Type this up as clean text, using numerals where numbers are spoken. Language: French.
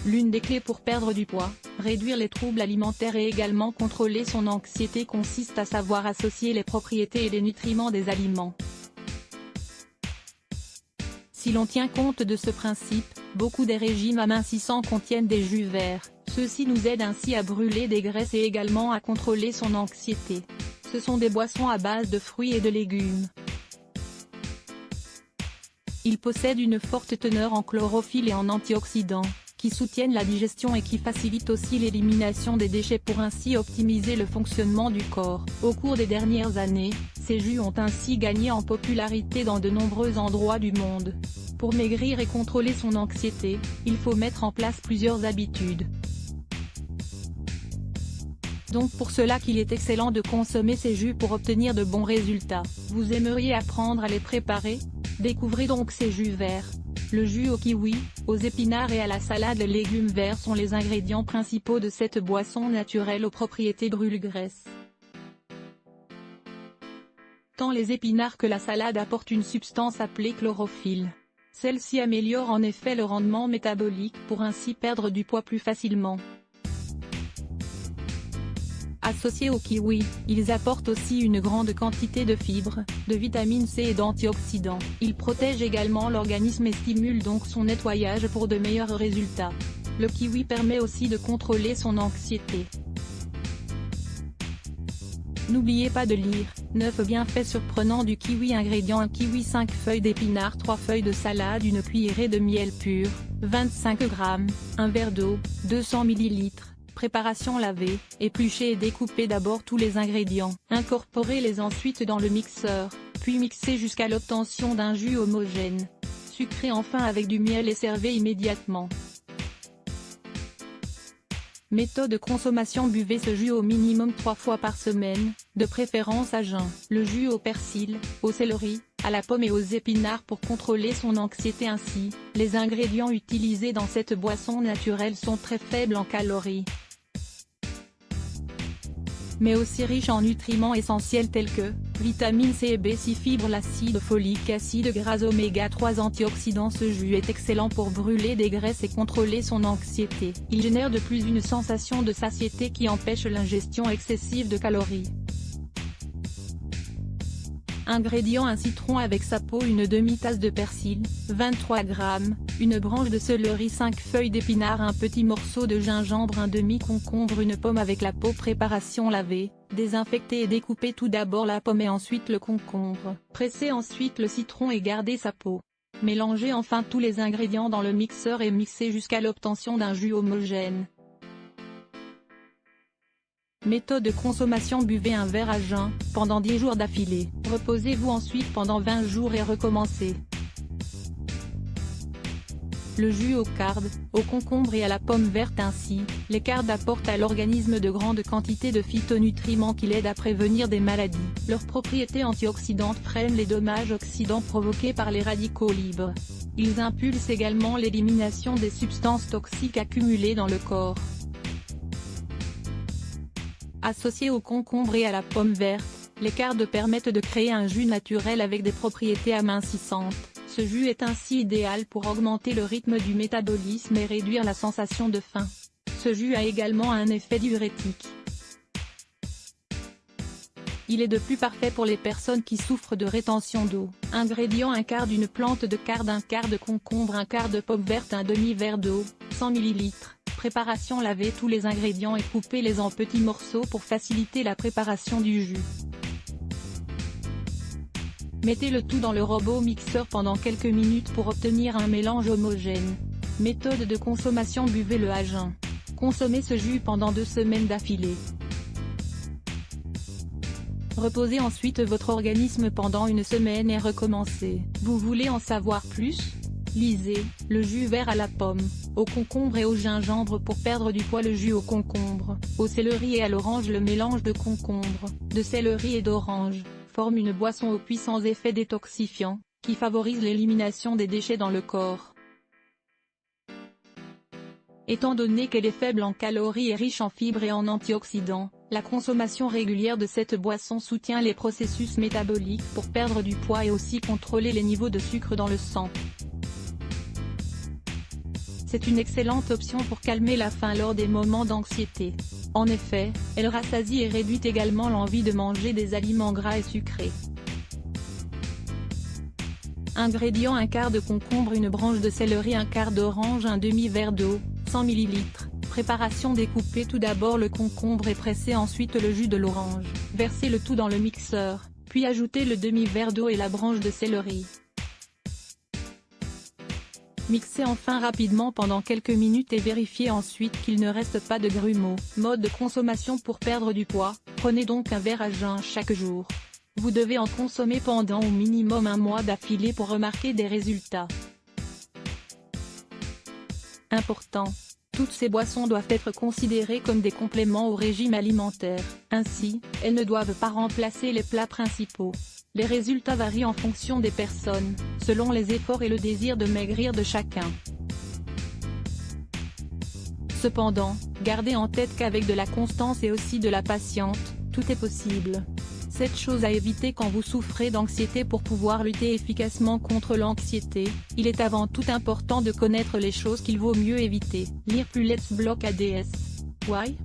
L'une des clés pour perdre du poids, réduire les troubles alimentaires et également contrôler son anxiété consiste à savoir associer les propriétés et les nutriments des aliments. Si l'on tient compte de ce principe, beaucoup des régimes amincissants contiennent des jus verts. Ceux-ci nous aident ainsi à brûler des graisses et également à contrôler son anxiété. Ce sont des boissons à base de fruits et de légumes. Ils possèdent une forte teneur en chlorophylle et en antioxydants, qui soutiennent la digestion et qui facilitent aussi l'élimination des déchets pour ainsi optimiser le fonctionnement du corps. Au cours des dernières années, ces jus ont ainsi gagné en popularité dans de nombreux endroits du monde. Pour maigrir et contrôler son anxiété, il faut mettre en place plusieurs habitudes. Donc pour cela qu'il est excellent de consommer ces jus pour obtenir de bons résultats. Vous aimeriez apprendre à les préparer? Découvrez donc ces jus verts. Le jus au kiwi, aux épinards et à la salade de légumes verts sont les ingrédients principaux de cette boisson naturelle aux propriétés brûle-graisse. Tant les épinards que la salade apportent une substance appelée chlorophylle. Celle-ci améliore en effet le rendement métabolique pour ainsi perdre du poids plus facilement. Associés au kiwi, ils apportent aussi une grande quantité de fibres, de vitamine C et d'antioxydants. Ils protègent également l'organisme et stimulent donc son nettoyage pour de meilleurs résultats. Le kiwi permet aussi de contrôler son anxiété. N'oubliez pas de lire 9 bienfaits surprenants du kiwi. Ingrédients: un kiwi, 5 feuilles d'épinards, 3 feuilles de salade, une cuillerée de miel pur, 25 g, un verre d'eau, 200 ml. Préparation: laver, éplucher et découper d'abord tous les ingrédients. Incorporez-les ensuite dans le mixeur, puis mixez jusqu'à l'obtention d'un jus homogène. Sucrez enfin avec du miel et servez immédiatement. Méthode de consommation: buvez ce jus au minimum 3 fois par semaine, de préférence à jeun. Le jus au persil, au céleri, à la pomme et aux épinards pour contrôler son anxiété. Ainsi, les ingrédients utilisés dans cette boisson naturelle sont très faibles en calories, mais aussi riches en nutriments essentiels tels que vitamine C et B6, fibres, l'acide folique, acide gras oméga 3, antioxydants. Ce jus est excellent pour brûler des graisses et contrôler son anxiété. Il génère de plus une sensation de satiété qui empêche l'ingestion excessive de calories. Ingrédients: un citron avec sa peau, une demi-tasse de persil, 23 g, une branche de céleri, 5 feuilles d'épinards, un petit morceau de gingembre, un demi-concombre, une pomme avec la peau. Préparation: laver, désinfecter et découper tout d'abord la pomme et ensuite le concombre. Pressez ensuite le citron et gardez sa peau. Mélangez enfin tous les ingrédients dans le mixeur et mixez jusqu'à l'obtention d'un jus homogène. Méthode de consommation: buvez un verre à jeun, pendant 10 jours d'affilée. Reposez-vous ensuite pendant 20 jours et recommencez. Le jus au carde, au concombre et à la pomme verte. Ainsi, les cardes apportent à l'organisme de grandes quantités de phytonutriments qui l'aident à prévenir des maladies. Leurs propriétés antioxydantes freinent les dommages oxydants provoqués par les radicaux libres. Ils impulsent également l'élimination des substances toxiques accumulées dans le corps. Associés au concombre et à la pomme verte, les cardes permettent de créer un jus naturel avec des propriétés amincissantes. Ce jus est ainsi idéal pour augmenter le rythme du métabolisme et réduire la sensation de faim. Ce jus a également un effet diurétique. Il est de plus parfait pour les personnes qui souffrent de rétention d'eau. Ingrédients: un quart d'une plante de carde, un quart de concombre, un quart de pomme verte, un demi-verre d'eau, 100 ml. Préparation: lavez tous les ingrédients et coupez-les en petits morceaux pour faciliter la préparation du jus. Mettez le tout dans le robot mixeur pendant quelques minutes pour obtenir un mélange homogène. Méthode de consommation: buvez-le à jeun. Consommez ce jus pendant 2 semaines d'affilée. Reposez ensuite votre organisme pendant 1 semaine et recommencez. Vous voulez en savoir plus? Lisez le jus vert à la pomme, au concombre et au gingembre pour perdre du poids. Le jus au concombre, au céleri et à l'orange. Le mélange de concombre, de céleri et d'orange forme une boisson aux puissants effets détoxifiants, qui favorise l'élimination des déchets dans le corps. Étant donné qu'elle est faible en calories et riche en fibres et en antioxydants, la consommation régulière de cette boisson soutient les processus métaboliques pour perdre du poids et aussi contrôler les niveaux de sucre dans le sang. C'est une excellente option pour calmer la faim lors des moments d'anxiété. En effet, elle rassasie et réduit également l'envie de manger des aliments gras et sucrés. Ingrédients: un quart de concombre, une branche de céleri, un quart d'orange, un demi-verre d'eau, 100 ml. Préparation: découpez tout d'abord le concombre et pressez ensuite le jus de l'orange. Versez le tout dans le mixeur, puis ajoutez le demi-verre d'eau et la branche de céleri. Mixez enfin rapidement pendant quelques minutes et vérifiez ensuite qu'il ne reste pas de grumeaux. Mode de consommation: pour perdre du poids, prenez donc un verre à jeun chaque jour. Vous devez en consommer pendant au minimum un mois d'affilée pour remarquer des résultats. Important: toutes ces boissons doivent être considérées comme des compléments au régime alimentaire, ainsi, elles ne doivent pas remplacer les plats principaux. Les résultats varient en fonction des personnes, selon les efforts et le désir de maigrir de chacun. Cependant, gardez en tête qu'avec de la constance et aussi de la patience, tout est possible. 7 choses à éviter quand vous souffrez d'anxiété. Pour pouvoir lutter efficacement contre l'anxiété, il est avant tout important de connaître les choses qu'il vaut mieux éviter. Lire plus. Let's block ADS. Why?